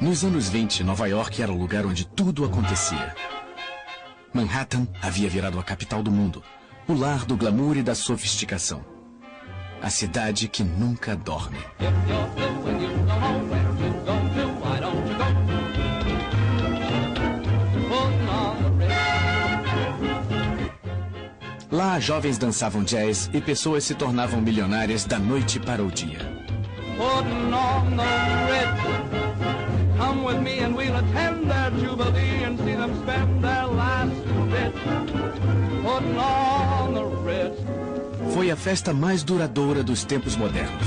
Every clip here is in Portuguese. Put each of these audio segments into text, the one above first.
Nos anos 20, Nova York era o lugar onde tudo acontecia. Manhattan havia virado a capital do mundo, o lar do glamour e da sofisticação. A cidade que nunca dorme. Lá, jovens dançavam jazz e pessoas se tornavam milionárias da noite para o dia. Foi a festa mais duradoura dos tempos modernos.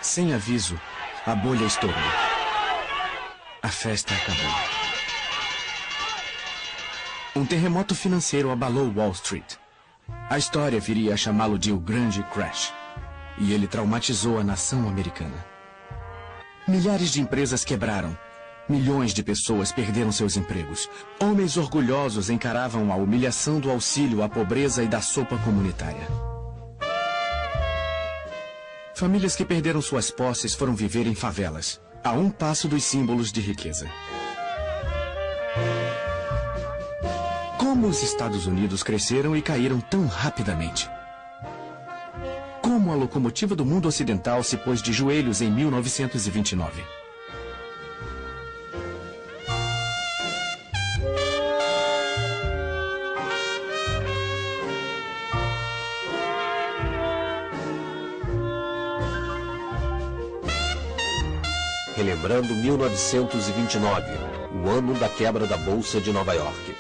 Sem aviso, a bolha estourou. A festa acabou. Um terremoto financeiro abalou Wall Street. A história viria a chamá-lo de o Grande Crash. E ele traumatizou a nação americana. Milhares de empresas quebraram. Milhões de pessoas perderam seus empregos. Homens orgulhosos encaravam a humilhação do auxílio à pobreza e da sopa comunitária. Famílias que perderam suas posses foram viver em favelas, a um passo dos símbolos de riqueza. Como os Estados Unidos cresceram e caíram tão rapidamente? Como a locomotiva do mundo ocidental se pôs de joelhos em 1929? Relembrando 1929, o ano da quebra da Bolsa de Nova York.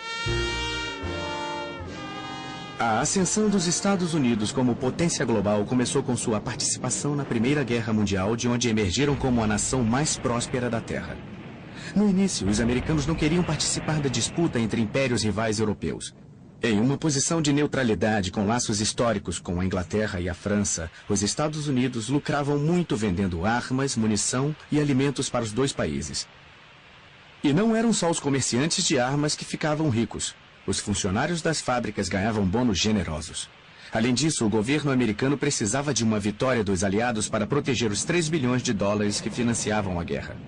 A ascensão dos Estados Unidos como potência global começou com sua participação na Primeira Guerra Mundial, de onde emergiram como a nação mais próspera da Terra. No início, os americanos não queriam participar da disputa entre impérios rivais europeus. Em uma posição de neutralidade com laços históricos com a Inglaterra e a França, os Estados Unidos lucravam muito vendendo armas, munição e alimentos para os dois países. E não eram só os comerciantes de armas que ficavam ricos. Os funcionários das fábricas ganhavam bônus generosos. Além disso, o governo americano precisava de uma vitória dos aliados para proteger os 3 bilhões de dólares que financiavam a guerra.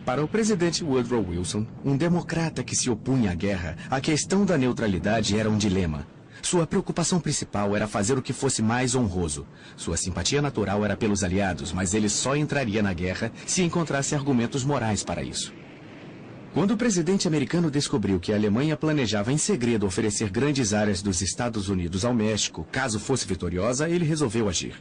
Para o presidente Woodrow Wilson, um democrata que se opunha à guerra, a questão da neutralidade era um dilema. Sua preocupação principal era fazer o que fosse mais honroso. Sua simpatia natural era pelos aliados, mas ele só entraria na guerra se encontrasse argumentos morais para isso. Quando o presidente americano descobriu que a Alemanha planejava em segredo oferecer grandes áreas dos Estados Unidos ao México, caso fosse vitoriosa, ele resolveu agir.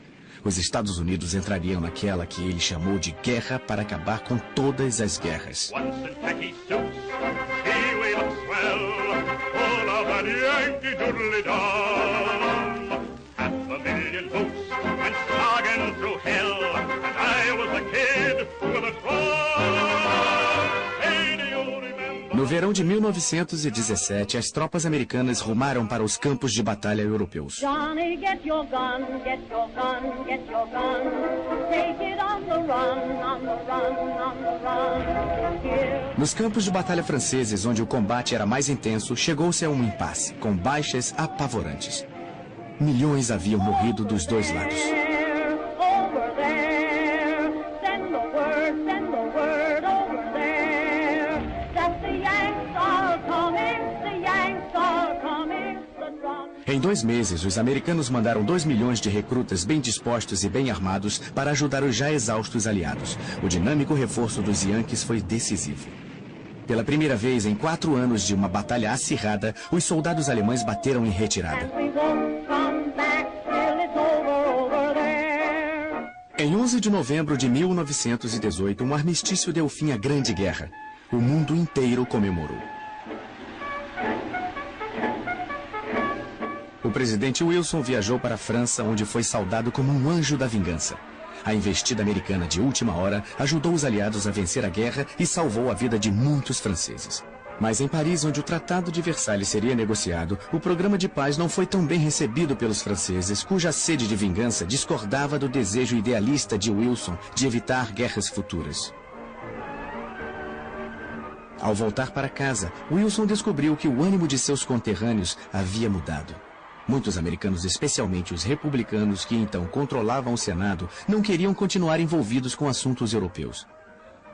Os Estados Unidos entrariam naquela que ele chamou de guerra para acabar com todas as guerras. No verão de 1917, as tropas americanas rumaram para os campos de batalha europeus. Johnny, get your gun, get your gun, get your gun. Take it on the run, on the run, on the run. Nos campos de batalha franceses, onde o combate era mais intenso, chegou-se a um impasse, com baixas apavorantes. Milhões haviam morrido dos dois lados. Em 2 meses, os americanos mandaram 2 milhões de recrutas bem dispostos e bem armados para ajudar os já exaustos aliados. O dinâmico reforço dos Yankees foi decisivo. Pela primeira vez em 4 anos de uma batalha acirrada, os soldados alemães bateram em retirada. Em 11 de novembro de 1918, um armistício deu fim à Grande Guerra. O mundo inteiro comemorou. O presidente Wilson viajou para a França, onde foi saudado como um anjo da vingança. A investida americana de última hora ajudou os aliados a vencer a guerra e salvou a vida de muitos franceses. Mas em Paris, onde o Tratado de Versalhes seria negociado, o programa de paz não foi tão bem recebido pelos franceses, cuja sede de vingança discordava do desejo idealista de Wilson de evitar guerras futuras. Ao voltar para casa, Wilson descobriu que o ânimo de seus conterrâneos havia mudado. Muitos americanos, especialmente os republicanos que então controlavam o Senado, não queriam continuar envolvidos com assuntos europeus.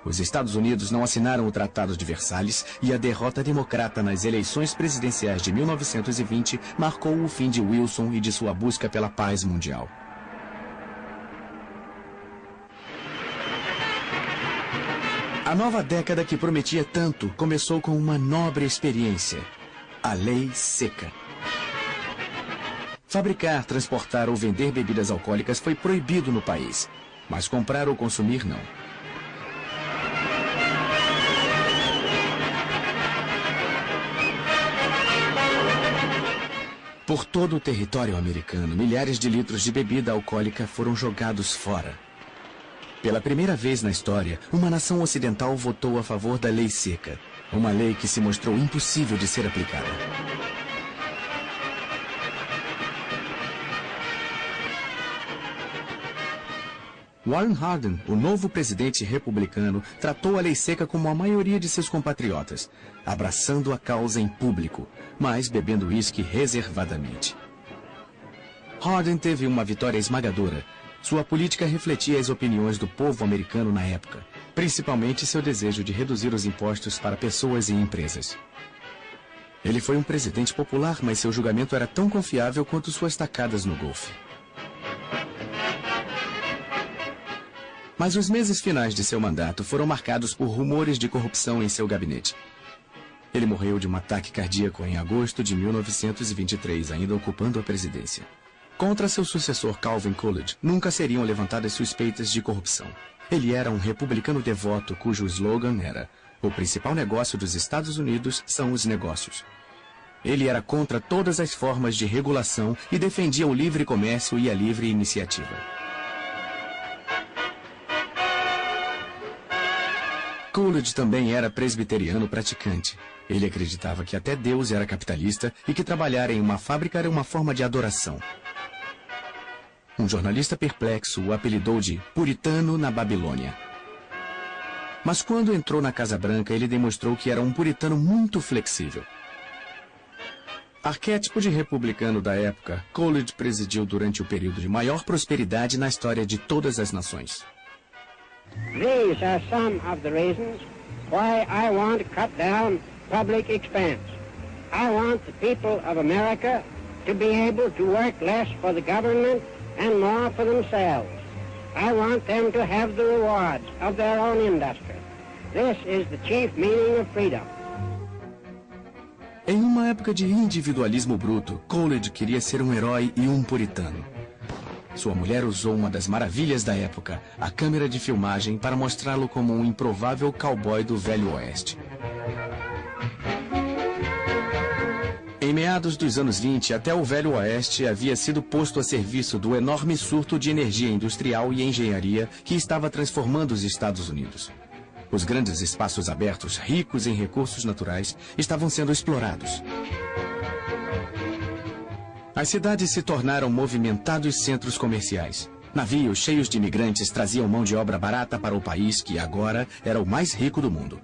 Os Estados Unidos não assinaram o Tratado de Versalhes e a derrota democrata nas eleições presidenciais de 1920 marcou o fim de Wilson e de sua busca pela paz mundial. A nova década que prometia tanto começou com uma nobre experiência: a Lei Seca. Fabricar, transportar ou vender bebidas alcoólicas foi proibido no país, mas comprar ou consumir não. Por todo o território americano, milhares de litros de bebida alcoólica foram jogados fora. Pela primeira vez na história, uma nação ocidental votou a favor da Lei Seca, uma lei que se mostrou impossível de ser aplicada. Warren Harding, o novo presidente republicano, tratou a lei seca como a maioria de seus compatriotas, abraçando a causa em público, mas bebendo uísque reservadamente. Harding teve uma vitória esmagadora. Sua política refletia as opiniões do povo americano na época, principalmente seu desejo de reduzir os impostos para pessoas e empresas. Ele foi um presidente popular, mas seu julgamento era tão confiável quanto suas tacadas no golfe. Mas os meses finais de seu mandato foram marcados por rumores de corrupção em seu gabinete. Ele morreu de um ataque cardíaco em agosto de 1923, ainda ocupando a presidência. Contra seu sucessor Calvin Coolidge, nunca seriam levantadas suspeitas de corrupção. Ele era um republicano devoto cujo slogan era: "O principal negócio dos Estados Unidos são os negócios". Ele era contra todas as formas de regulação e defendia o livre comércio e a livre iniciativa. Coolidge também era presbiteriano praticante. Ele acreditava que até Deus era capitalista e que trabalhar em uma fábrica era uma forma de adoração. Um jornalista perplexo o apelidou de puritano na Babilônia. Mas quando entrou na Casa Branca, ele demonstrou que era um puritano muito flexível. Arquétipo de republicano da época, Coolidge presidiu durante o período de maior prosperidade na história de todas as nações. These are some of the reasons why I want to cut down public expense. I want the people of America to be able to work less for the government and more for themselves. I want them to have the rewards of their own industry. This is the chief meaning of freedom. Em uma época de individualismo bruto, Coolidge queria ser um herói e um puritano. Sua mulher usou uma das maravilhas da época, a câmera de filmagem, para mostrá-lo como um improvável cowboy do Velho Oeste. Em meados dos anos 20, até o Velho Oeste havia sido posto a serviço do enorme surto de energia industrial e engenharia que estava transformando os Estados Unidos. Os grandes espaços abertos, ricos em recursos naturais, estavam sendo explorados. As cidades se tornaram movimentados centros comerciais. Navios cheios de imigrantes traziam mão de obra barata para o país que agora era o mais rico do mundo.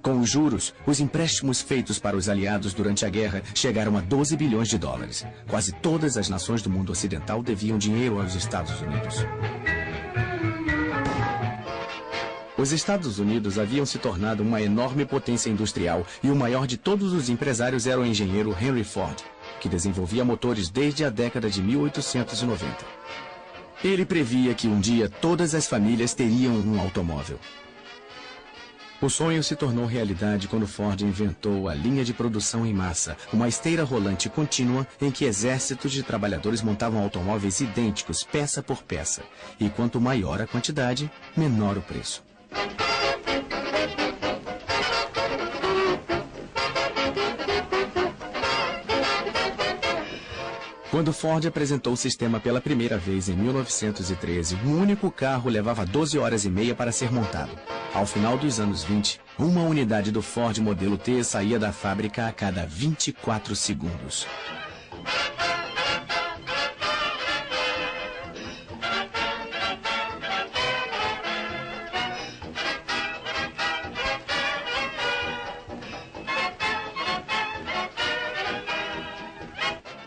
Com os juros, os empréstimos feitos para os aliados durante a guerra chegaram a 12 bilhões de dólares. Quase todas as nações do mundo ocidental deviam dinheiro aos Estados Unidos. Os Estados Unidos haviam se tornado uma enorme potência industrial e o maior de todos os empresários era o engenheiro Henry Ford, que desenvolvia motores desde a década de 1890. Ele previa que um dia todas as famílias teriam um automóvel. O sonho se tornou realidade quando Ford inventou a linha de produção em massa, uma esteira rolante contínua em que exércitos de trabalhadores montavam automóveis idênticos, peça por peça. E quanto maior a quantidade, menor o preço. Quando Ford apresentou o sistema pela primeira vez em 1913, um único carro levava 12 horas e meia para ser montado. Ao final dos anos 20, uma unidade do Ford modelo T saía da fábrica a cada 24 segundos.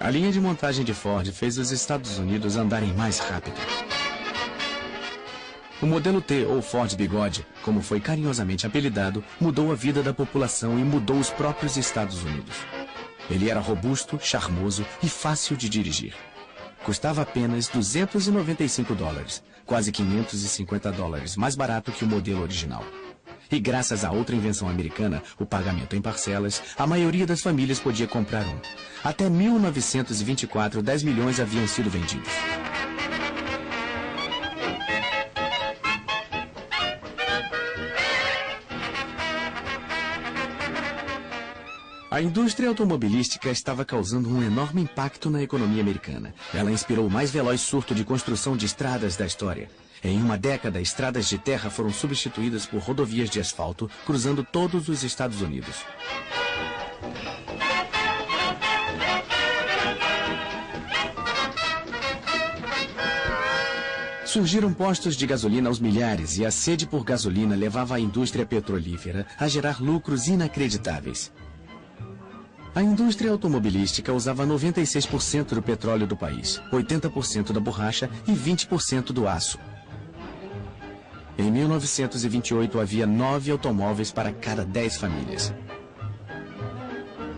A linha de montagem de Ford fez os Estados Unidos andarem mais rápido. O modelo T, ou Ford Bigode, como foi carinhosamente apelidado, mudou a vida da população e mudou os próprios Estados Unidos. Ele era robusto, charmoso e fácil de dirigir. Custava apenas $295, quase $550 mais barato que o modelo original. E graças a outra invenção americana, o pagamento em parcelas, a maioria das famílias podia comprar um. Até 1924, 10 milhões haviam sido vendidos. A indústria automobilística estava causando um enorme impacto na economia americana. Ela inspirou o mais veloz surto de construção de estradas da história. Em uma década, estradas de terra foram substituídas por rodovias de asfalto, cruzando todos os Estados Unidos. Surgiram postos de gasolina aos milhares e a sede por gasolina levava a indústria petrolífera a gerar lucros inacreditáveis. A indústria automobilística usava 96% do petróleo do país, 80% da borracha e 20% do aço. Em 1928, havia 9 automóveis para cada 10 famílias.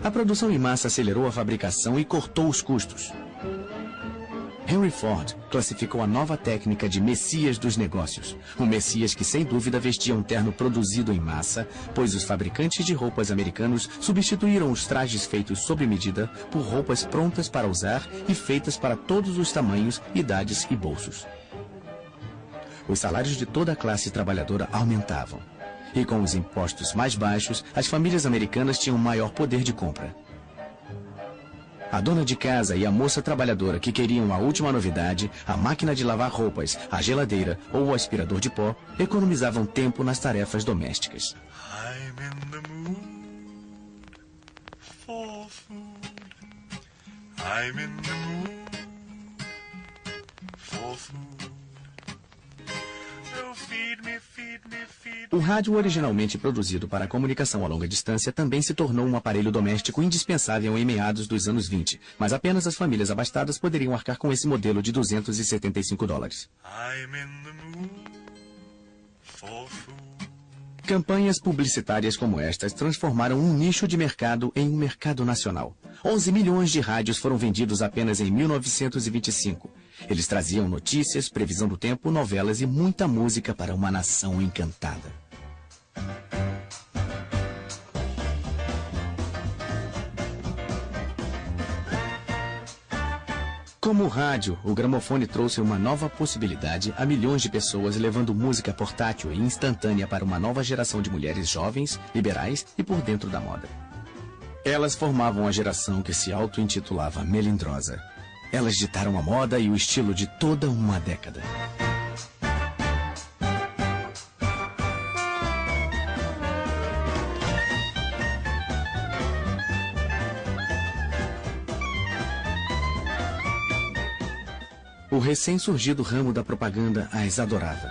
A produção em massa acelerou a fabricação e cortou os custos. Henry Ford classificou a nova técnica de Messias dos negócios. Um Messias que, sem dúvida, vestia um terno produzido em massa, pois os fabricantes de roupas americanos substituíram os trajes feitos sob medida por roupas prontas para usar e feitas para todos os tamanhos, idades e bolsos. Os salários de toda a classe trabalhadora aumentavam. E com os impostos mais baixos, as famílias americanas tinham maior poder de compra. A dona de casa e a moça trabalhadora que queriam a última novidade, a máquina de lavar roupas, a geladeira ou o aspirador de pó, economizavam tempo nas tarefas domésticas. I'm in the mood for food. I'm in the mood for food. O rádio, originalmente produzido para a comunicação a longa distância, também se tornou um aparelho doméstico indispensável em meados dos anos 20, mas apenas as famílias abastadas poderiam arcar com esse modelo de $275. Campanhas publicitárias como estas transformaram um nicho de mercado em um mercado nacional. 11 milhões de rádios foram vendidos apenas em 1925. Eles traziam notícias, previsão do tempo, novelas e muita música para uma nação encantada. Como o rádio, o gramofone trouxe uma nova possibilidade a milhões de pessoas, levando música portátil e instantânea para uma nova geração de mulheres jovens, liberais e por dentro da moda. Elas formavam a geração que se auto-intitulava melindrosa. Elas ditaram a moda e o estilo de toda uma década. O recém-surgido ramo da propaganda as adorava.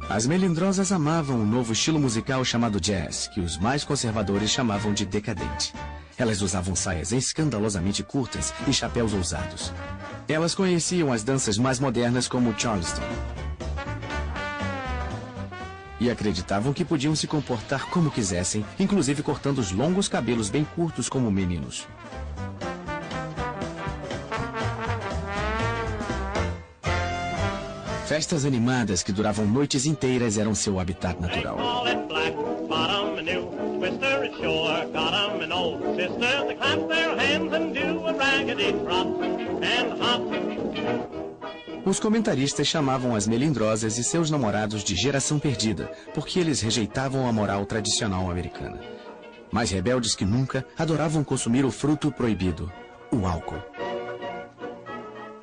As melindrosas amavam um novo estilo musical chamado jazz, que os mais conservadores chamavam de decadente. Elas usavam saias escandalosamente curtas e chapéus ousados. Elas conheciam as danças mais modernas como Charleston. E acreditavam que podiam se comportar como quisessem, inclusive cortando os longos cabelos bem curtos como meninos. Festas animadas que duravam noites inteiras eram seu habitat natural. Os comentaristas chamavam as melindrosas e seus namorados de geração perdida, porque eles rejeitavam a moral tradicional americana. Mais rebeldes que nunca, adoravam consumir o fruto proibido, o álcool.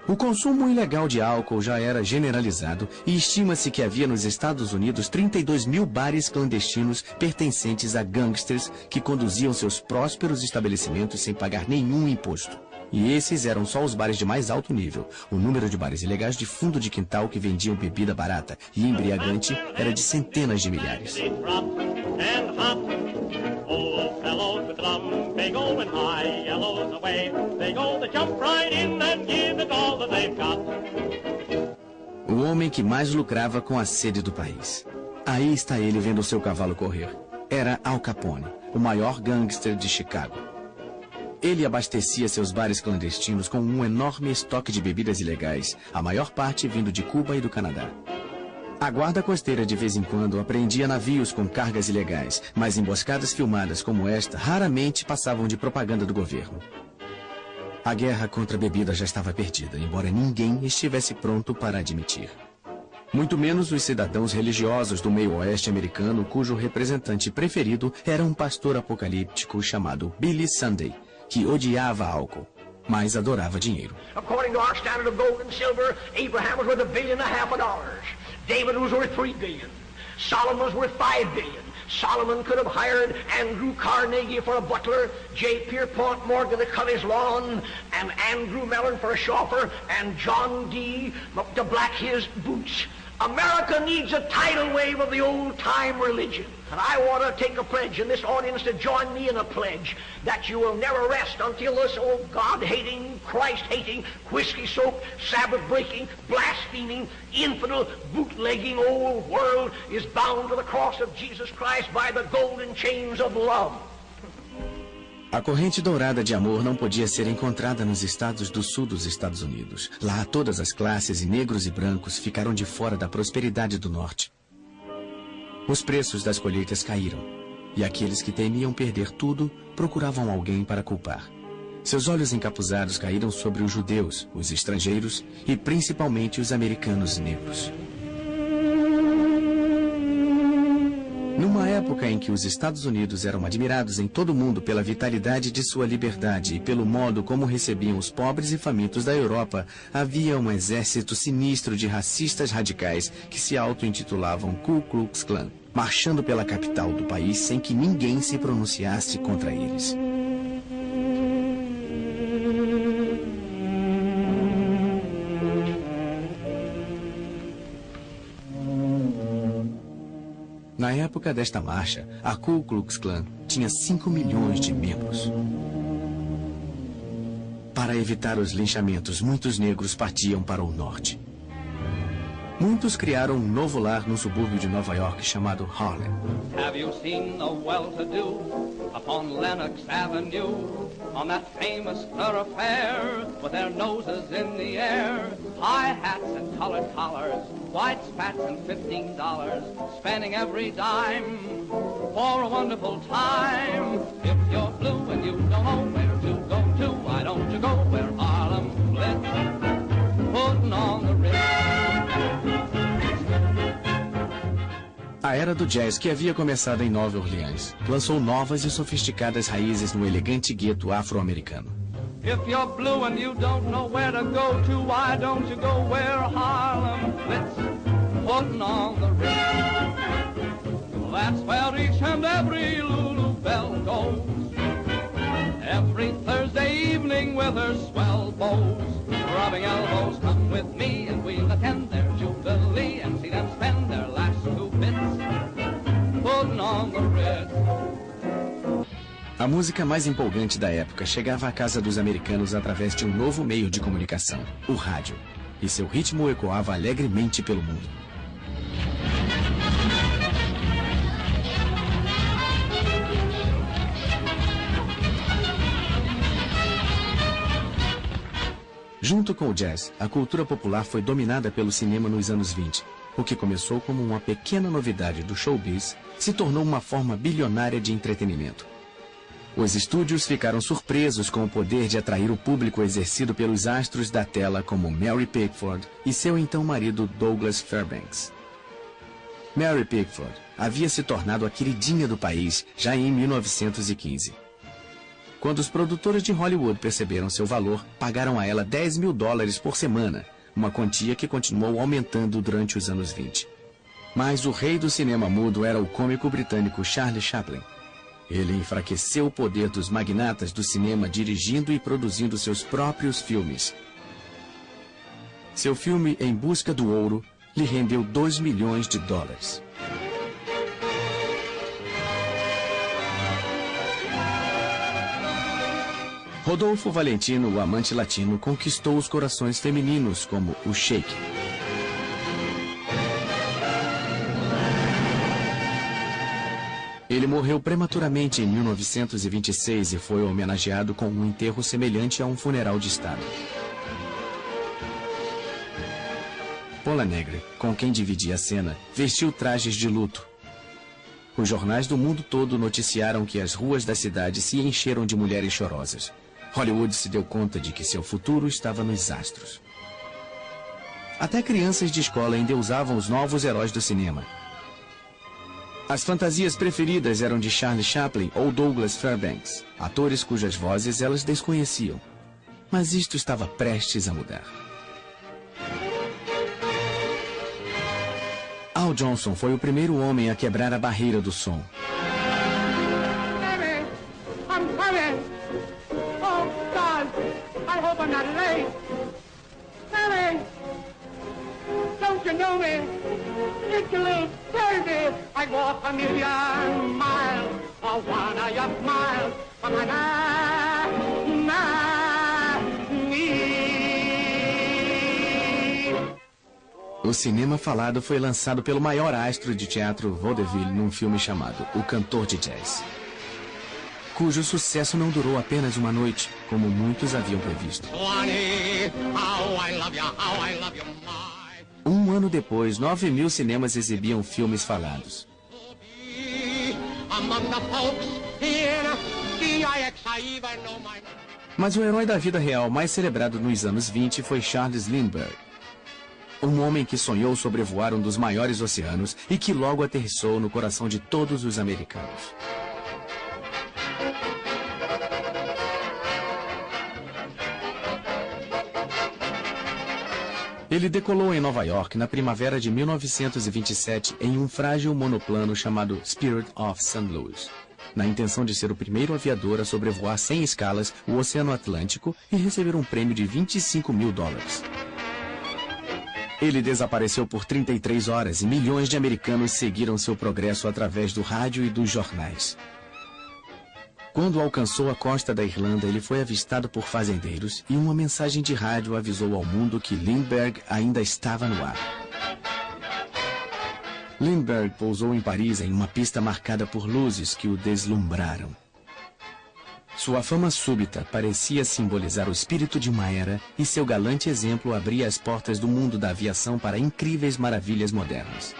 O consumo ilegal de álcool já era generalizado e estima-se que havia nos Estados Unidos 32 mil bares clandestinos pertencentes a gangsters que conduziam seus prósperos estabelecimentos sem pagar nenhum imposto. E esses eram só os bares de mais alto nível. O número de bares ilegais de fundo de quintal que vendiam bebida barata e embriagante era de centenas de milhares. O homem que mais lucrava com a sede do país. Aí está ele vendo seu cavalo correr. Era Al Capone, o maior gangster de Chicago. Ele abastecia seus bares clandestinos com um enorme estoque de bebidas ilegais, a maior parte vindo de Cuba e do Canadá. A guarda costeira de vez em quando apreendia navios com cargas ilegais, mas emboscadas filmadas como esta raramente passavam de propaganda do governo. A guerra contra a bebida já estava perdida, embora ninguém estivesse pronto para admitir. Muito menos os cidadãos religiosos do meio oeste americano, cujo representante preferido era um pastor apocalíptico chamado Billy Sunday, que odiava álcool, mas adorava dinheiro. According to our standard of gold and silver, Abraham was worth $1.5 billion. David was worth $3 billion. Solomon was worth $5 billion. Solomon could have hired Andrew Carnegie for a butler, J. Pierpont Morgan to cut his lawn, and Andrew Mellon for a chauffeur, and John D. to black his boots. America needs a tidal wave of the old-time religion. And I want to take a pledge in this audience to join me in a pledge that you will never rest until this old God-hating, Christ-hating, whiskey-soaked, Sabbath-breaking, blaspheming, infidel, bootlegging old world is bound to the cross of Jesus Christ by the golden chains of love. A corrente dourada de amor não podia ser encontrada nos estados do sul dos Estados Unidos. Lá, todas as classes, negros e brancos, ficaram de fora da prosperidade do norte. Os preços das colheitas caíram, e aqueles que temiam perder tudo procuravam alguém para culpar. Seus olhos encapuzados caíram sobre os judeus, os estrangeiros e principalmente os americanos negros. Numa época em que os Estados Unidos eram admirados em todo o mundo pela vitalidade de sua liberdade e pelo modo como recebiam os pobres e famintos da Europa, havia um exército sinistro de racistas radicais que se auto-intitulavam Ku Klux Klan, marchando pela capital do país sem que ninguém se pronunciasse contra eles. Na época desta marcha, a Ku Klux Klan tinha 5 milhões de membros. Para evitar os linchamentos, muitos negros partiam para o norte. Muitos criaram um novo lar no subúrbio de Nova York chamado Harlem. Have you seen the well-to-do upon Lenox Avenue, on that famous thoroughfare, with their noses in the air, high hats and colored collars, white spats and $15, spending every dime for a wonderful time. If you're blue and you don't know where to go to, why don't you go where Harlem blitz, putting on the Ritz. A era do jazz, que havia começado em Nova Orleans, lançou novas e sofisticadas raízes no elegante gueto afro-americano. If you're blue and you don't know where to go to, why don't you go where Harlem blitz, putting on the Ritz. Well, that's where each and every Lulu Belle goes, every Thursday evening with her swell bows, rubbing elbows. Come with me and we'll attend their jubilee and see them spend their last 2 bits, putting on the Ritz. A música mais empolgante da época chegava à casa dos americanos através de um novo meio de comunicação, o rádio, e seu ritmo ecoava alegremente pelo mundo. Junto com o jazz, a cultura popular foi dominada pelo cinema nos anos 20. O que começou como uma pequena novidade do showbiz se tornou uma forma bilionária de entretenimento. Os estúdios ficaram surpresos com o poder de atrair o público exercido pelos astros da tela como Mary Pickford e seu então marido Douglas Fairbanks. Mary Pickford havia se tornado a queridinha do país já em 1915. Quando os produtores de Hollywood perceberam seu valor, pagaram a ela $10 mil por semana, uma quantia que continuou aumentando durante os anos 20. Mas o rei do cinema mudo era o cômico britânico Charlie Chaplin. Ele enfraqueceu o poder dos magnatas do cinema dirigindo e produzindo seus próprios filmes. Seu filme Em Busca do Ouro lhe rendeu $2 milhões. Rodolfo Valentino, o amante latino, conquistou os corações femininos como o Sheik. Ele morreu prematuramente em 1926 e foi homenageado com um enterro semelhante a um funeral de Estado. Pola Negre, com quem dividia a cena, vestiu trajes de luto. Os jornais do mundo todo noticiaram que as ruas da cidade se encheram de mulheres chorosas. Hollywood se deu conta de que seu futuro estava nos astros. Até crianças de escola endeusavam os novos heróis do cinema. As fantasias preferidas eram de Charlie Chaplin ou Douglas Fairbanks, atores cujas vozes elas desconheciam. Mas isto estava prestes a mudar. Al Johnson foi o primeiro homem a quebrar a barreira do som. O cinema falado foi lançado pelo maior astro de teatro vaudeville num filme chamado O Cantor de Jazz, cujo sucesso não durou apenas uma noite, como muitos haviam previsto. Um ano depois, 9 mil cinemas exibiam filmes falados. Mas o herói da vida real mais celebrado nos anos 20 foi Charles Lindbergh. Um homem que sonhou sobrevoar um dos maiores oceanos e que logo aterrissou no coração de todos os americanos. Ele decolou em Nova York na primavera de 1927 em um frágil monoplano chamado Spirit of St. Louis, na intenção de ser o primeiro aviador a sobrevoar sem escalas o Oceano Atlântico e receber um prêmio de $25 mil. Ele desapareceu por 33 horas e milhões de americanos seguiram seu progresso através do rádio e dos jornais. Quando alcançou a costa da Irlanda, ele foi avistado por fazendeiros e uma mensagem de rádio avisou ao mundo que Lindbergh ainda estava no ar. Lindbergh pousou em Paris em uma pista marcada por luzes que o deslumbraram. Sua fama súbita parecia simbolizar o espírito de uma era e seu galante exemplo abria as portas do mundo da aviação para incríveis maravilhas modernas.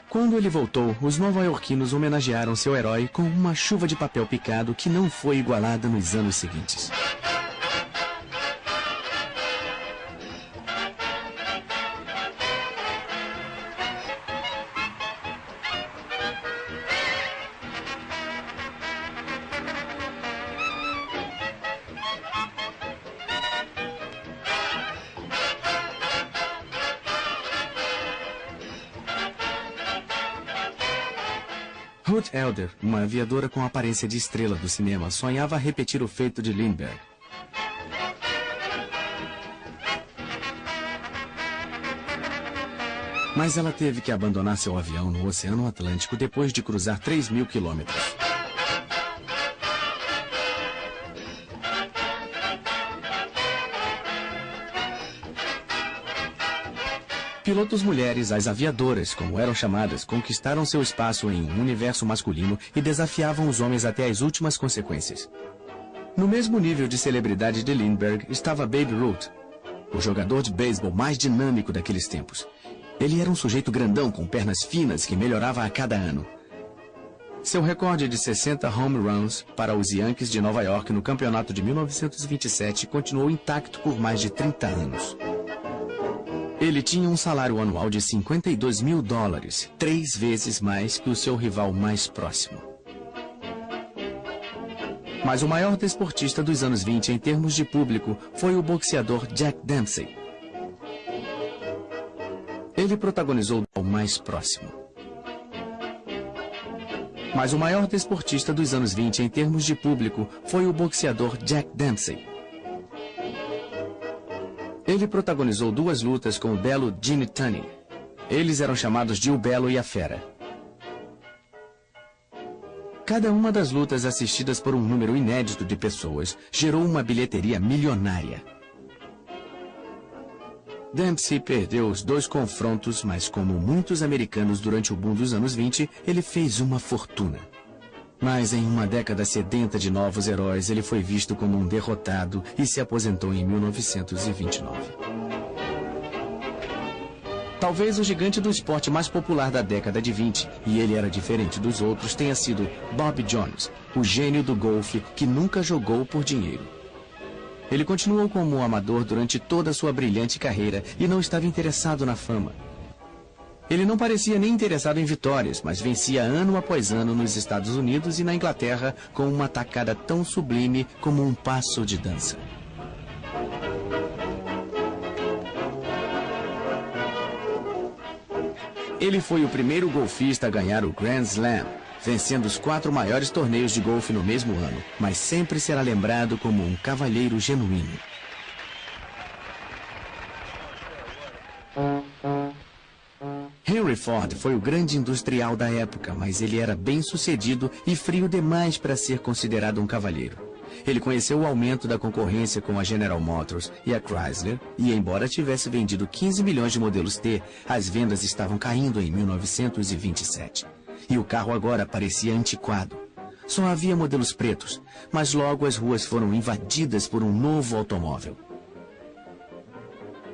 Quando ele voltou, os nova-iorquinos homenagearam seu herói com uma chuva de papel picado que não foi igualada nos anos seguintes. Ruth Elder, uma aviadora com aparência de estrela do cinema, sonhava repetir o feito de Lindbergh. Mas ela teve que abandonar seu avião no Oceano Atlântico depois de cruzar 3.000 quilômetros. Pilotos mulheres, as aviadoras, como eram chamadas, conquistaram seu espaço em um universo masculino e desafiavam os homens até as últimas consequências. No mesmo nível de celebridade de Lindbergh estava Babe Ruth, o jogador de beisebol mais dinâmico daqueles tempos. Ele era um sujeito grandão com pernas finas que melhorava a cada ano. Seu recorde de 60 home runs para os Yankees de Nova York no campeonato de 1927 continuou intacto por mais de 30 anos. Ele tinha um salário anual de $52 mil, 3 vezes mais que o seu rival mais próximo. Mas o maior desportista dos anos 20 em termos de público foi o boxeador Jack Dempsey. Ele protagonizou o mais próximo. Mas o maior desportista dos anos 20 em termos de público foi o boxeador Jack Dempsey. Ele protagonizou 2 lutas com o belo Gene Tunney. Eles eram chamados de O Belo e a Fera. Cada uma das lutas assistidas por um número inédito de pessoas gerou uma bilheteria milionária. Dempsey perdeu os 2 confrontos, mas como muitos americanos durante o boom dos anos 20, ele fez uma fortuna. Mas em uma década sedenta de novos heróis, ele foi visto como um derrotado e se aposentou em 1929. Talvez o gigante do esporte mais popular da década de 20, e ele era diferente dos outros, tenha sido Bob Jones, o gênio do golfe que nunca jogou por dinheiro. Ele continuou como um amador durante toda a sua brilhante carreira e não estava interessado na fama. Ele não parecia nem interessado em vitórias, mas vencia ano após ano nos Estados Unidos e na Inglaterra com uma tacada tão sublime como um passo de dança. Ele foi o primeiro golfista a ganhar o Grand Slam, vencendo os 4 maiores torneios de golfe no mesmo ano, mas sempre será lembrado como um cavalheiro genuíno. Henry Ford foi o grande industrial da época, mas ele era bem-sucedido e frio demais para ser considerado um cavalheiro. Ele conheceu o aumento da concorrência com a General Motors e a Chrysler, e embora tivesse vendido 15 milhões de modelos T, as vendas estavam caindo em 1927. E o carro agora parecia antiquado. Só havia modelos pretos, mas logo as ruas foram invadidas por um novo automóvel.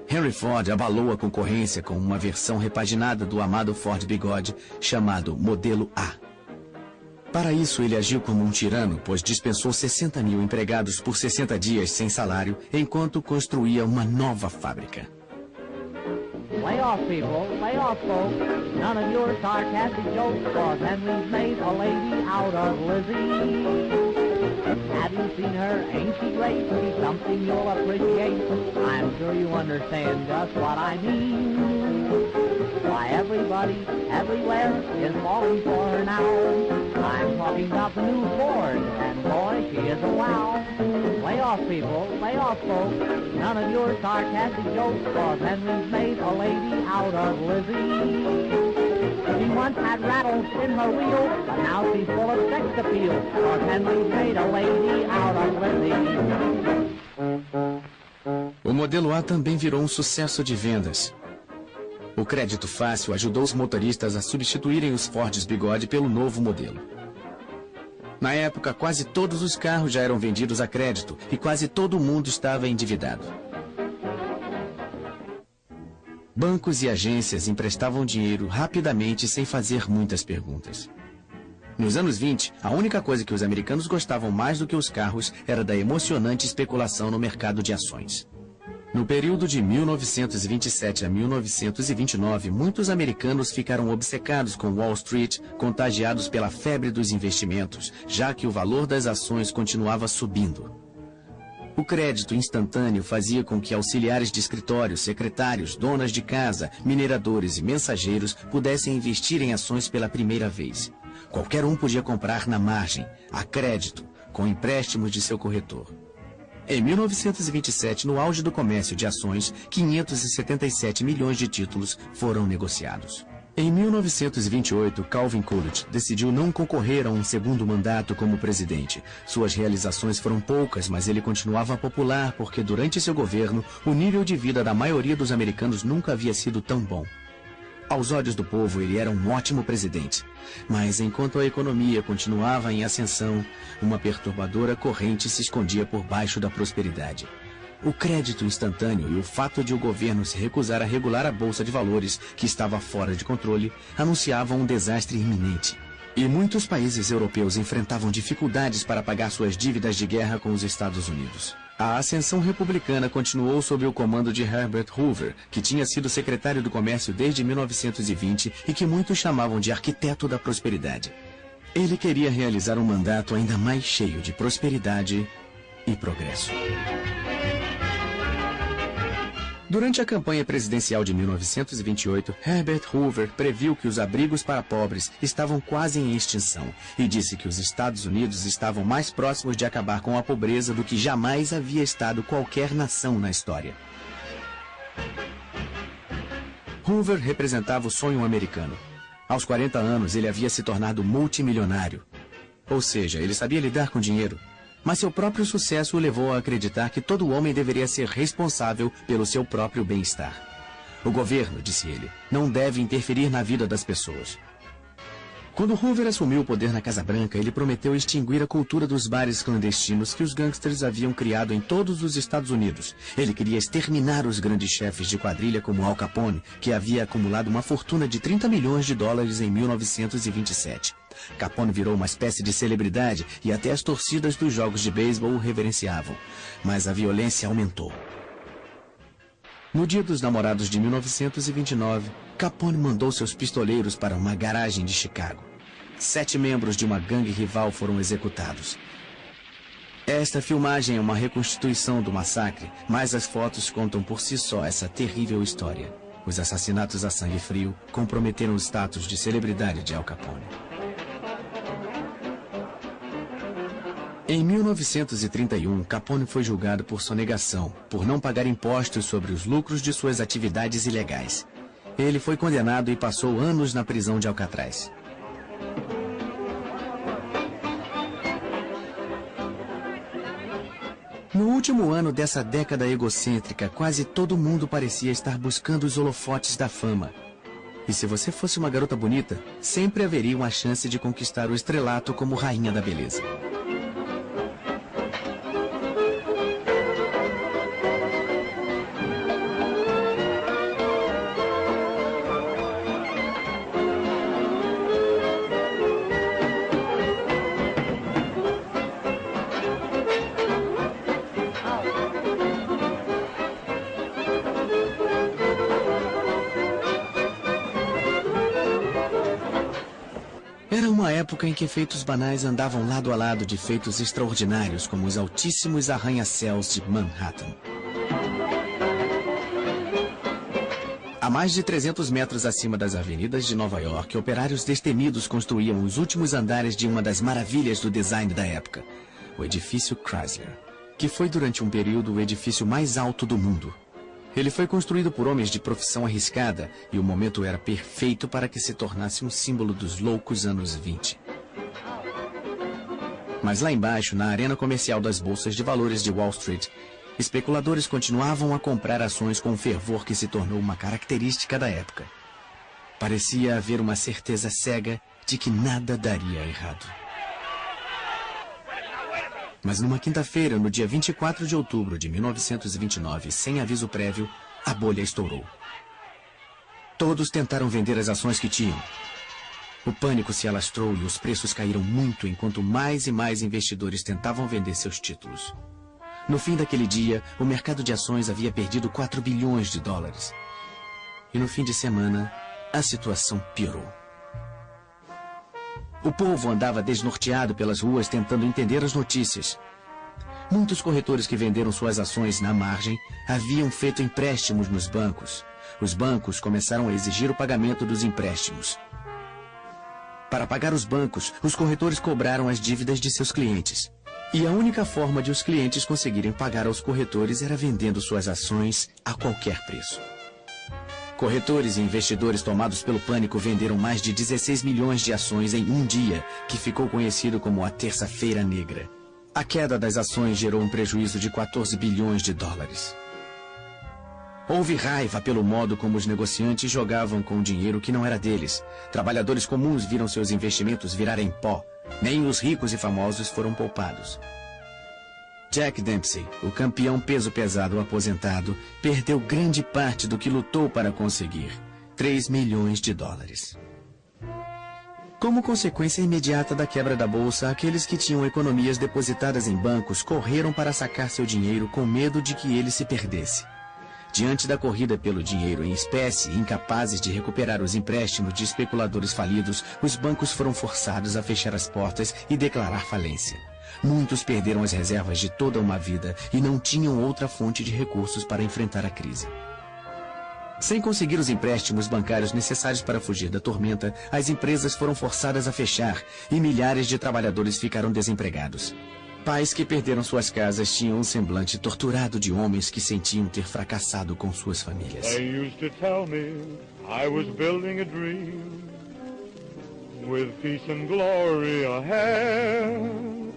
Henry Ford abalou a concorrência com uma versão repaginada do amado Ford Bigode, chamado Modelo A. Para isso, ele agiu como um tirano, pois dispensou 60 mil empregados por 60 dias sem salário, enquanto construía uma nova fábrica. Lay off, people. Lay off, folks. None of your sarcastic jokes, cause Henry's made a lady out of Lizzie. Have you seen her? Ain't she great? She's something you'll appreciate. I'm sure you understand just what I mean. Why, everybody, everywhere is falling for her now. I'm talking about the new Ford, and boy, she is a wow. Lay off, people. Lay off, folks. None of your sarcastic jokes, cause Henry's made a lady out of Lizzie. She once had rattles in her wheels, but now she's full of sex appeal, cause Henry's made a lady out of Lizzie. O modelo A também virou um sucesso de vendas. O crédito fácil ajudou os motoristas a substituírem os Fords Bigode pelo novo modelo. Na época, quase todos os carros já eram vendidos a crédito e quase todo mundo estava endividado. Bancos e agências emprestavam dinheiro rapidamente sem fazer muitas perguntas. Nos anos 20, a única coisa que os americanos gostavam mais do que os carros era da emocionante especulação no mercado de ações. No período de 1927 a 1929, muitos americanos ficaram obcecados com Wall Street, contagiados pela febre dos investimentos, já que o valor das ações continuava subindo. O crédito instantâneo fazia com que auxiliares de escritório, secretários, donas de casa, mineradores e mensageiros pudessem investir em ações pela primeira vez. Qualquer um podia comprar na margem, a crédito, com empréstimos de seu corretor. Em 1927, no auge do comércio de ações, 577 milhões de títulos foram negociados. Em 1928, Calvin Coolidge decidiu não concorrer a um segundo mandato como presidente. Suas realizações foram poucas, mas ele continuava popular porque durante seu governo, o nível de vida da maioria dos americanos nunca havia sido tão bom. Aos olhos do povo, ele era um ótimo presidente. Mas enquanto a economia continuava em ascensão, uma perturbadora corrente se escondia por baixo da prosperidade. O crédito instantâneo e o fato de o governo se recusar a regular a bolsa de valores, que estava fora de controle, anunciavam um desastre iminente. E muitos países europeus enfrentavam dificuldades para pagar suas dívidas de guerra com os Estados Unidos. A ascensão republicana continuou sob o comando de Herbert Hoover, que tinha sido secretário do Comércio desde 1920 e que muitos chamavam de arquiteto da prosperidade. Ele queria realizar um mandato ainda mais cheio de prosperidade e progresso. Durante a campanha presidencial de 1928, Herbert Hoover previu que os abrigos para pobres estavam quase em extinção e disse que os Estados Unidos estavam mais próximos de acabar com a pobreza do que jamais havia estado qualquer nação na história. Hoover representava o sonho americano. Aos 40 anos, ele havia se tornado multimilionário. Ou seja, ele sabia lidar com dinheiro. Mas seu próprio sucesso o levou a acreditar que todo homem deveria ser responsável pelo seu próprio bem-estar. O governo, disse ele, não deve interferir na vida das pessoas. Quando Hoover assumiu o poder na Casa Branca, ele prometeu extinguir a cultura dos bares clandestinos que os gangsters haviam criado em todos os Estados Unidos. Ele queria exterminar os grandes chefes de quadrilha como Al Capone, que havia acumulado uma fortuna de 30 milhões de dólares em 1927. Capone virou uma espécie de celebridade e até as torcidas dos jogos de beisebol o reverenciavam. Mas a violência aumentou. No Dia dos Namorados de 1929, Capone mandou seus pistoleiros para uma garagem de Chicago. 7 membros de uma gangue rival foram executados. Esta filmagem é uma reconstituição do massacre, mas as fotos contam por si só essa terrível história. Os assassinatos a sangue frio comprometeram o status de celebridade de Al Capone. Em 1931, Capone foi julgado por sonegação, por não pagar impostos sobre os lucros de suas atividades ilegais. Ele foi condenado e passou anos na prisão de Alcatraz. No último ano dessa década egocêntrica, quase todo mundo parecia estar buscando os holofotes da fama. E se você fosse uma garota bonita, sempre haveria uma chance de conquistar o estrelato como rainha da beleza. Era uma época em que feitos banais andavam lado a lado de feitos extraordinários, como os altíssimos arranha-céus de Manhattan. A mais de 300 metros acima das avenidas de Nova York, operários destemidos construíam os últimos andares de uma das maravilhas do design da época, o edifício Chrysler, que foi durante um período o edifício mais alto do mundo. Ele foi construído por homens de profissão arriscada e o momento era perfeito para que se tornasse um símbolo dos loucos anos 20. Mas lá embaixo, na arena comercial das bolsas de valores de Wall Street, especuladores continuavam a comprar ações com um fervor que se tornou uma característica da época. Parecia haver uma certeza cega de que nada daria errado. Mas numa quinta-feira, no dia 24 de outubro de 1929, sem aviso prévio, a bolha estourou. Todos tentaram vender as ações que tinham. O pânico se alastrou e os preços caíram muito enquanto mais e mais investidores tentavam vender seus títulos. No fim daquele dia, o mercado de ações havia perdido 4 bilhões de dólares. E no fim de semana, a situação piorou. O povo andava desnorteado pelas ruas tentando entender as notícias. Muitos corretores que venderam suas ações na margem haviam feito empréstimos nos bancos. Os bancos começaram a exigir o pagamento dos empréstimos. Para pagar os bancos, os corretores cobraram as dívidas de seus clientes. E a única forma de os clientes conseguirem pagar aos corretores era vendendo suas ações a qualquer preço. Corretores e investidores tomados pelo pânico venderam mais de 16 milhões de ações em um dia, que ficou conhecido como a Terça-feira Negra. A queda das ações gerou um prejuízo de 14 bilhões de dólares. Houve raiva pelo modo como os negociantes jogavam com dinheiro que não era deles. Trabalhadores comuns viram seus investimentos virarem pó. Nem os ricos e famosos foram poupados. Jack Dempsey, o campeão peso pesado aposentado, perdeu grande parte do que lutou para conseguir, 3 milhões de dólares. Como consequência imediata da quebra da bolsa, aqueles que tinham economias depositadas em bancos correram para sacar seu dinheiro com medo de que ele se perdesse. Diante da corrida pelo dinheiro em espécie, incapazes de recuperar os empréstimos de especuladores falidos, os bancos foram forçados a fechar as portas e declarar falência. Muitos perderam as reservas de toda uma vida e não tinham outra fonte de recursos para enfrentar a crise. Sem conseguir os empréstimos bancários necessários para fugir da tormenta, as empresas foram forçadas a fechar e milhares de trabalhadores ficaram desempregados. Pais que perderam suas casas tinham um semblante torturado de homens que sentiam ter fracassado com suas famílias. They used to tell me I was building a dream with peace and glory ahead.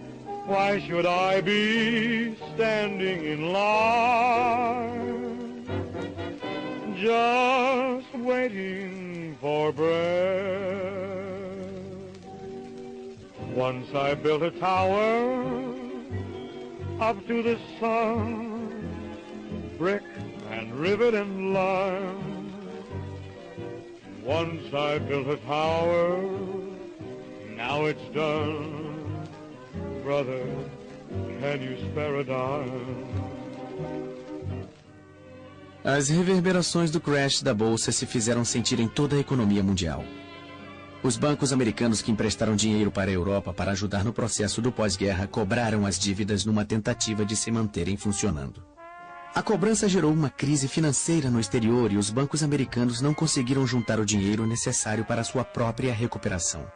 Why should I be standing in line, just waiting for bread? Once I built a tower up to the sun, brick and rivet and lime. Once I built a tower, now it's done. Brother, can you spare a dime? As reverberações do crash da bolsa se fizeram sentir em toda a economia mundial. Os bancos americanos que emprestaram dinheiro para a Europa para ajudar no processo do pós-guerra cobraram as dívidas numa tentativa de se manterem funcionando. A cobrança gerou uma crise financeira no exterior e os bancos americanos não conseguiram juntar o dinheiro necessário para sua própria recuperação.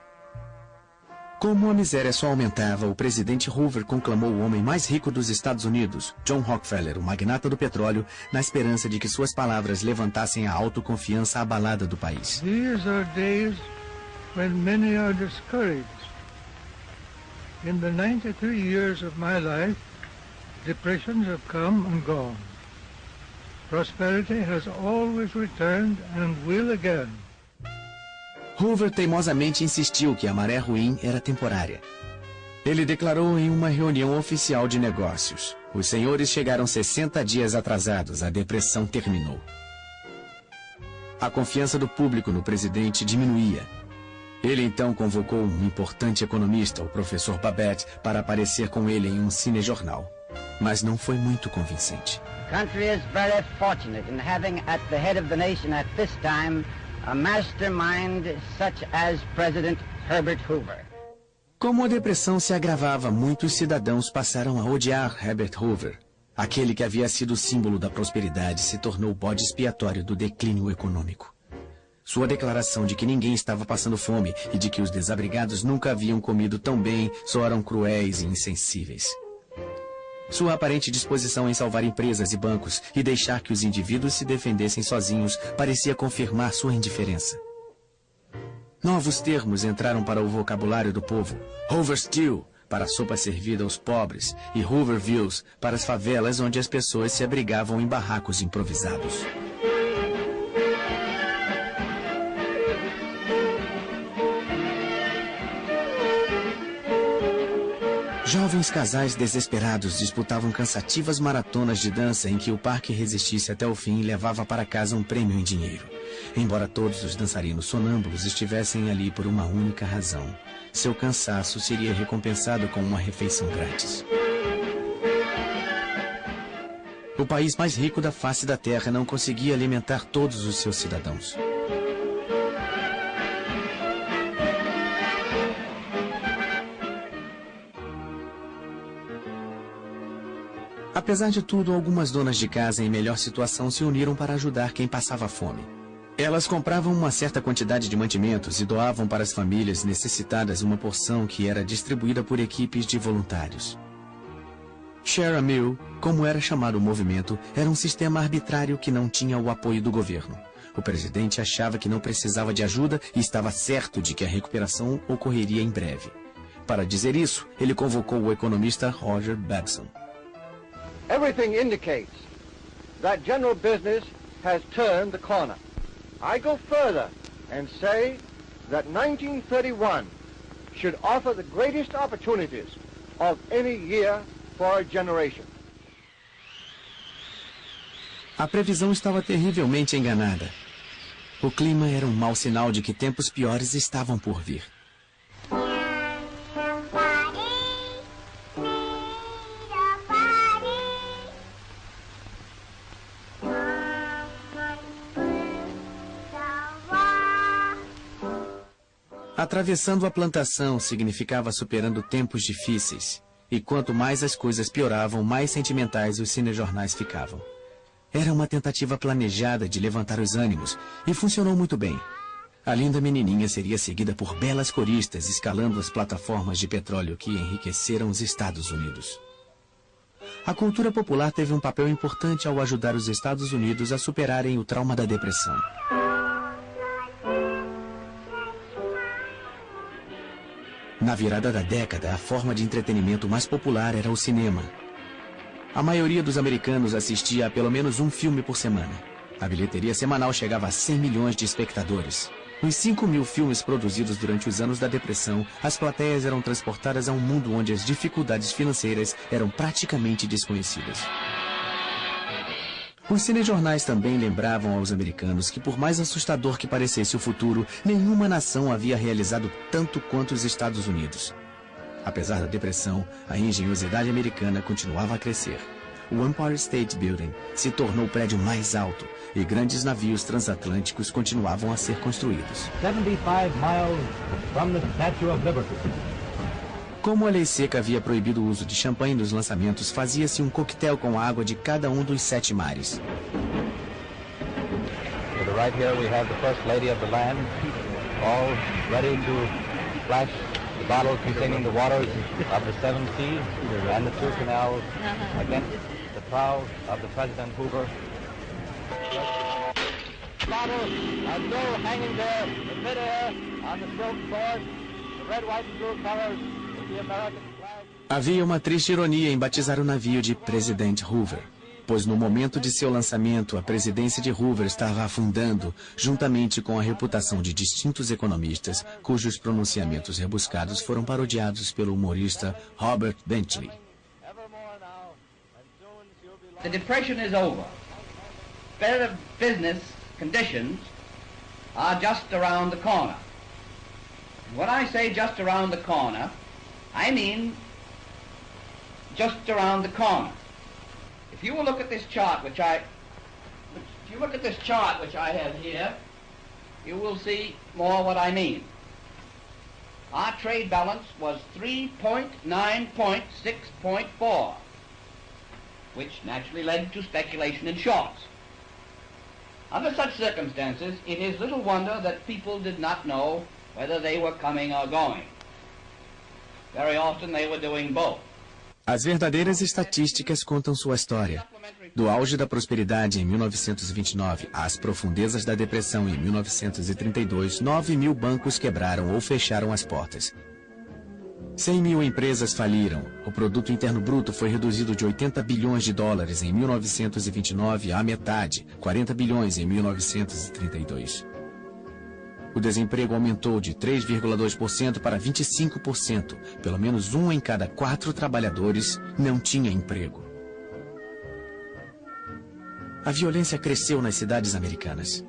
Como a miséria só aumentava, o presidente Hoover conclamou o homem mais rico dos Estados Unidos, John Rockefeller, o magnata do petróleo, na esperança de que suas palavras levantassem a autoconfiança abalada do país. These are days when many are discouraged. In the 93 years of my life, depressions have come and gone. Prosperity has always returned and will again. Hoover teimosamente insistiu que a maré ruim era temporária. Ele declarou em uma reunião oficial de negócios: os senhores chegaram 60 dias atrasados, a depressão terminou. A confiança do público no presidente diminuía. Ele então convocou um importante economista, o professor Babette, para aparecer com ele em um cinejornal. Mas não foi muito convincente. The country is very fortunate in having at the head of the nation at this time a mastermind such as President Herbert Hoover. Como a depressão se agravava, muitos cidadãos passaram a odiar Herbert Hoover. Aquele que havia sido símbolo da prosperidade se tornou o bode expiatório do declínio econômico. Sua declaração de que ninguém estava passando fome e de que os desabrigados nunca haviam comido tão bem soaram cruéis e insensíveis. Sua aparente disposição em salvar empresas e bancos e deixar que os indivíduos se defendessem sozinhos parecia confirmar sua indiferença. Novos termos entraram para o vocabulário do povo: Hoover Stew, para a sopa servida aos pobres, e Hoovervilles, para as favelas onde as pessoas se abrigavam em barracos improvisados. Jovens casais desesperados disputavam cansativas maratonas de dança em que o par que resistisse até o fim levava para casa um prêmio em dinheiro. Embora todos os dançarinos sonâmbulos estivessem ali por uma única razão: seu cansaço seria recompensado com uma refeição grátis. O país mais rico da face da terra não conseguia alimentar todos os seus cidadãos. Apesar de tudo, algumas donas de casa em melhor situação se uniram para ajudar quem passava fome. Elas compravam uma certa quantidade de mantimentos e doavam para as famílias necessitadas uma porção que era distribuída por equipes de voluntários. Share a Meal, como era chamado o movimento, era um sistema arbitrário que não tinha o apoio do governo. O presidente achava que não precisava de ajuda e estava certo de que a recuperação ocorreria em breve. Para dizer isso, ele convocou o economista Roger Babson. Everything indicates that general business has turned the corner. I go further and say that 1931 should offer the greatest opportunities of any year for a generation. A previsão estava terrivelmente enganada. O clima era um mau sinal de que tempos piores estavam por vir. Atravessando a plantação significava superando tempos difíceis. E quanto mais as coisas pioravam, mais sentimentais os cinejornais ficavam. Era uma tentativa planejada de levantar os ânimos, e funcionou muito bem. A linda menininha seria seguida por belas coristas escalando as plataformas de petróleo que enriqueceram os Estados Unidos. A cultura popular teve um papel importante ao ajudar os Estados Unidos a superarem o trauma da depressão. Na virada da década, a forma de entretenimento mais popular era o cinema. A maioria dos americanos assistia a pelo menos um filme por semana. A bilheteria semanal chegava a 100 milhões de espectadores. Nos 5.000 filmes produzidos durante os anos da depressão, as plateias eram transportadas a um mundo onde as dificuldades financeiras eram praticamente desconhecidas. Os cinejornais também lembravam aos americanos que, por mais assustador que parecesse o futuro, nenhuma nação havia realizado tanto quanto os Estados Unidos. Apesar da depressão, a engenhosidade americana continuava a crescer. O Empire State Building se tornou o prédio mais alto e grandes navios transatlânticos continuavam a ser construídos. 75 miles from the Statue of Liberty. Como a lei seca havia proibido o uso de champanhe nos lançamentos, fazia-se um coquetel com a água de cada um dos 7 mares. To the right here we have the First Lady of the land, all ready to flash the bottle containing the waters of the 7 seas and the 2 canals against the prow of the President Hoover. Bottle and still hanging there in midair on the silk cord, the red, white and blue colors. Havia uma triste ironia em batizar o navio de President Hoover, pois no momento de seu lançamento, a presidência de Hoover estava afundando, juntamente com a reputação de distintos economistas, cujos pronunciamentos rebuscados foram parodiados pelo humorista Robert Benchley. The depression is over. Better business conditions are just around the corner. When I say just around the corner, I mean just around the corner. If you will look at this chart which I have here, you will see more what I mean. Our trade balance was 3.9.6.4, which naturally led to speculation in shorts. Under such circumstances, it is little wonder that people did not know whether they were coming or going. Very often they were doing both. As verdadeiras estatísticas contam sua história. Do auge da prosperidade em 1929 às profundezas da depressão em 1932, 9.000 bancos quebraram ou fecharam as portas. 100.000 empresas faliram. O produto interno bruto foi reduzido de 80 bilhões de dólares em 1929 à metade, 40 bilhões em 1932. O desemprego aumentou de 3,2% para 25%. Pelo menos 1 em cada 4 trabalhadores não tinha emprego. A violência cresceu nas cidades americanas.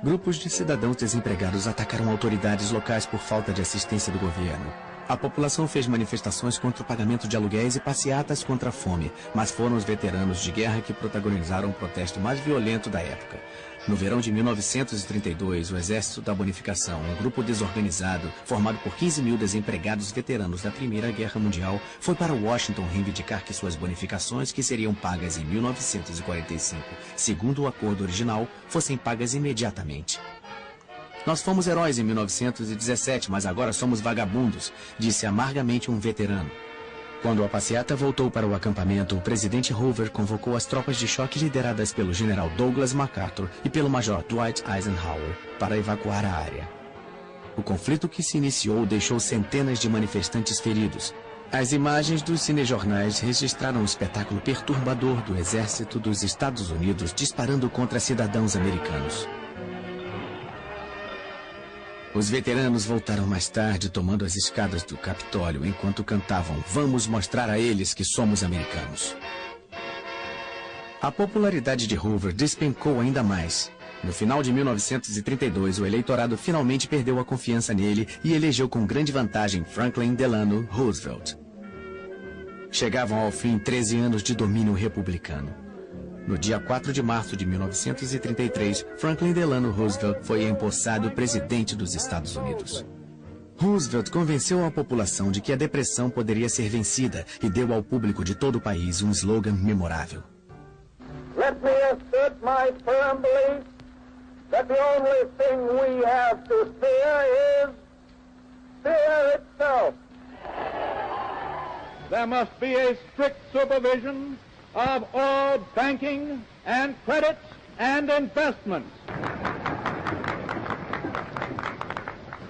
Grupos de cidadãos desempregados atacaram autoridades locais por falta de assistência do governo. A população fez manifestações contra o pagamento de aluguéis e passeatas contra a fome, mas foram os veteranos de guerra que protagonizaram o protesto mais violento da época. No verão de 1932, o Exército da Bonificação, um grupo desorganizado, formado por 15.000 desempregados veteranos da Primeira Guerra Mundial, foi para Washington reivindicar que suas bonificações, que seriam pagas em 1945, segundo o acordo original, fossem pagas imediatamente. Nós fomos heróis em 1917, mas agora somos vagabundos, disse amargamente um veterano. Quando a passeata voltou para o acampamento, o presidente Hoover convocou as tropas de choque lideradas pelo general Douglas MacArthur e pelo major Dwight Eisenhower para evacuar a área. O conflito que se iniciou deixou centenas de manifestantes feridos. As imagens dos cinejornais registraram um espetáculo perturbador do exército dos Estados Unidos disparando contra cidadãos americanos. Os veteranos voltaram mais tarde, tomando as escadas do Capitólio, enquanto cantavam "Vamos mostrar a eles que somos americanos". A popularidade de Hoover despencou ainda mais. No final de 1932, o eleitorado finalmente perdeu a confiança nele e elegeu com grande vantagem Franklin Delano Roosevelt. Chegavam ao fim 13 anos de domínio republicano. No dia 4 de março de 1933, Franklin Delano Roosevelt foi empossado presidente dos Estados Unidos. Roosevelt convenceu a população de que a depressão poderia ser vencida e deu ao público de todo o país um slogan memorável. Let me assert my firm belief that the only thing we have to fear is fear itself. There must be a strict supervision of all banking and credits and investments.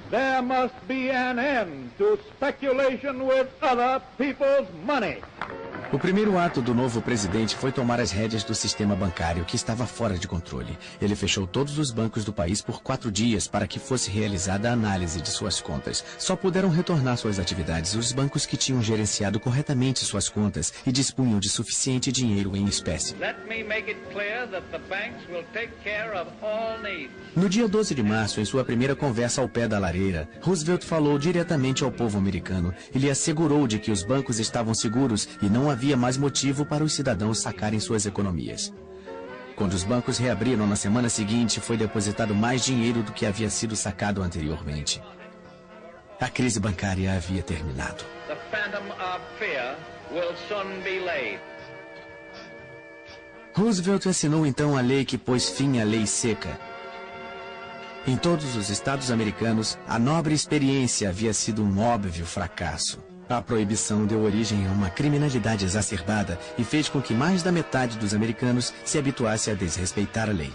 There must be an end to speculation with other people's money. O primeiro ato do novo presidente foi tomar as rédeas do sistema bancário, que estava fora de controle. Ele fechou todos os bancos do país por 4 dias para que fosse realizada a análise de suas contas. Só puderam retornar suas atividades os bancos que tinham gerenciado corretamente suas contas e dispunham de suficiente dinheiro em espécie. No dia 12 de março, em sua primeira conversa ao pé da lareira, Roosevelt falou diretamente ao povo americano e lhe assegurou de que os bancos estavam seguros e não havia mais motivo para os cidadãos sacarem suas economias. Quando os bancos reabriram na semana seguinte, foi depositado mais dinheiro do que havia sido sacado anteriormente. A crise bancária havia terminado. Roosevelt assinou então a lei que pôs fim à lei seca. Em todos os estados americanos, a nobre experiência havia sido um óbvio fracasso. A proibição deu origem a uma criminalidade exacerbada e fez com que mais da metade dos americanos se habituasse a desrespeitar a lei.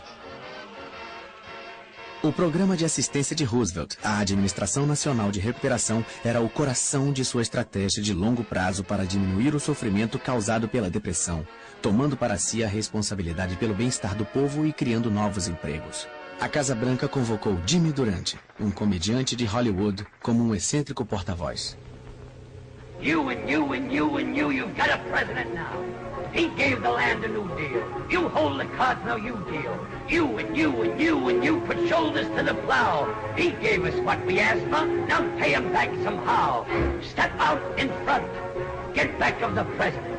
O programa de assistência de Roosevelt, a Administração Nacional de Recuperação, era o coração de sua estratégia de longo prazo para diminuir o sofrimento causado pela depressão, tomando para si a responsabilidade pelo bem-estar do povo e criando novos empregos. A Casa Branca convocou Jimmy Durante, um comediante de Hollywood, como um excêntrico porta-voz. You've got a president now. He gave the land a new deal. You hold the cards, now you deal. You put shoulders to the plow. He gave us what we asked for, now pay him back somehow. Step out in front, get back of the president,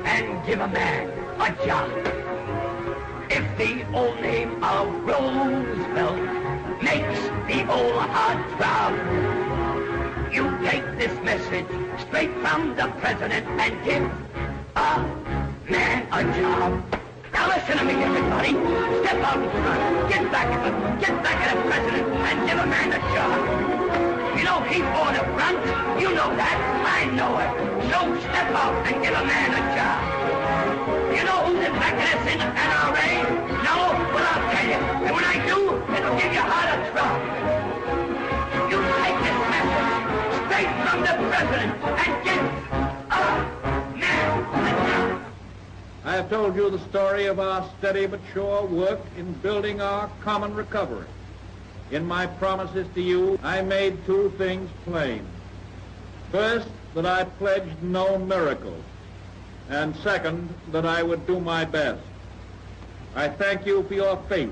and give a man a job. If the old name of Roosevelt makes the old heart throb, you take this message straight from the president and give a man a job. Now listen to me, everybody. Step out in front. Get back at the president and give a man a job. You know he bought a front. You know that. I know it. So step out and give a man a job. You know who's in back of this in NRA? No? Well, I'll tell you. And when I do, it'll give you heart of trouble. You take this message straight from the president and give a man a job. I have told you the story of our steady but sure work in building our common recovery. In my promises to you, I made 2 things plain. First, that I pledged no miracles. And second, that I would do my best. I thank you for your faith.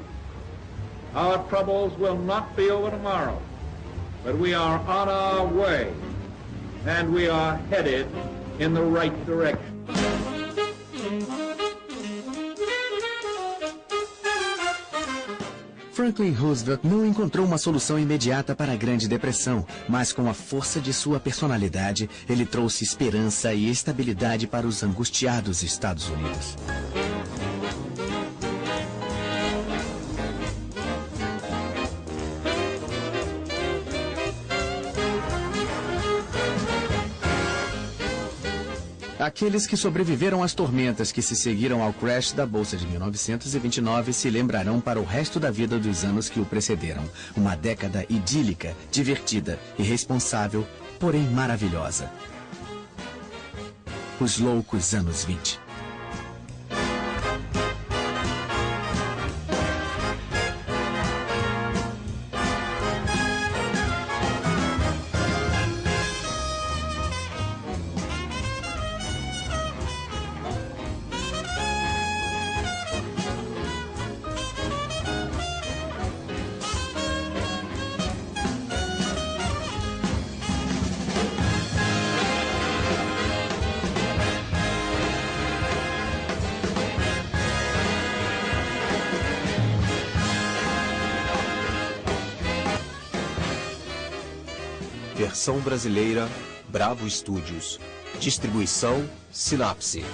Our troubles will not be over tomorrow, but we are on our way, and we are headed in the right direction. Franklin Roosevelt não encontrou uma solução imediata para a Grande Depressão, mas com a força de sua personalidade, ele trouxe esperança e estabilidade para os angustiados Estados Unidos. Aqueles que sobreviveram às tormentas que se seguiram ao crash da Bolsa de 1929 se lembrarão para o resto da vida dos anos que o precederam. Uma década idílica, divertida, irresponsável, porém maravilhosa. Os loucos anos 20. Versão brasileira, Bravo Studios. Distribuição, Sinapse.